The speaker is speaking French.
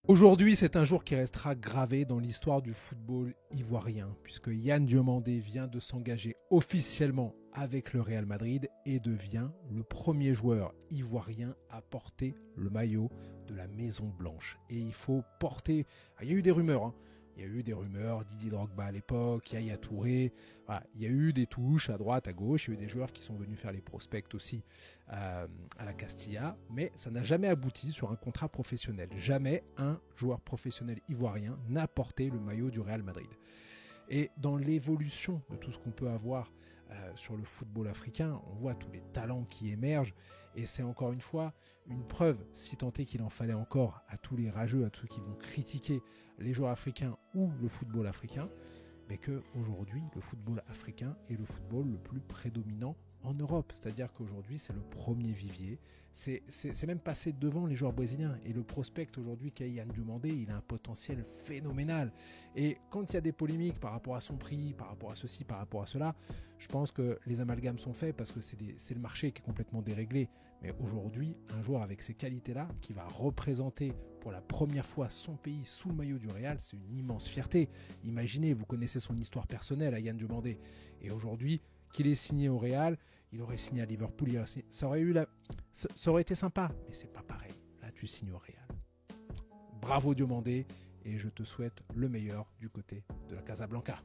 Aujourd'hui, c'est un jour qui restera gravé dans l'histoire du football ivoirien, puisque Yann Diomandé vient de s'engager officiellement avec le Real Madrid et devient le premier joueur ivoirien à porter le maillot de la Maison Blanche. Et il faut porter... Il y a eu des rumeurs, hein. Il y a eu des rumeurs, Didier Drogba à l'époque, Yaya Touré, voilà. Il y a eu des touches à droite, à gauche, il y a eu des joueurs qui sont venus faire les prospects aussi à la Castilla, mais ça n'a jamais abouti sur un contrat professionnel. Jamais un joueur professionnel ivoirien n'a porté le maillot du Real Madrid. Et dans l'évolution de tout ce qu'on peut avoir sur le football africain, on voit tous les talents qui émergent, et c'est encore une fois une preuve, si tant est qu'il en fallait encore à tous les rageux, à tous ceux qui vont critiquer les joueurs africains ou le football africain, mais qu'aujourd'hui, le football africain est le football le plus prédominant en Europe. C'est-à-dire qu'aujourd'hui, c'est le premier vivier. C'est même passé devant les joueurs brésiliens. Et le prospect aujourd'hui, Kylian Diomandé, il a un potentiel phénoménal. Et quand il y a des polémiques par rapport à son prix, par rapport à ceci, par rapport à cela, je pense que les amalgames sont faits parce que c'est le marché qui est complètement déréglé. Mais aujourd'hui, un joueur avec ces qualités-là, qui va représenter pour la première fois son pays sous le maillot du Real, c'est une immense fierté. Imaginez, vous connaissez son histoire personnelle à Yann Diomandé. Et aujourd'hui, qu'il ait signé au Real, il aurait signé à Liverpool, ça aurait été sympa, mais c'est pas pareil. Là, tu signes au Real. Bravo Diomandé, et je te souhaite le meilleur du côté de la Casablanca.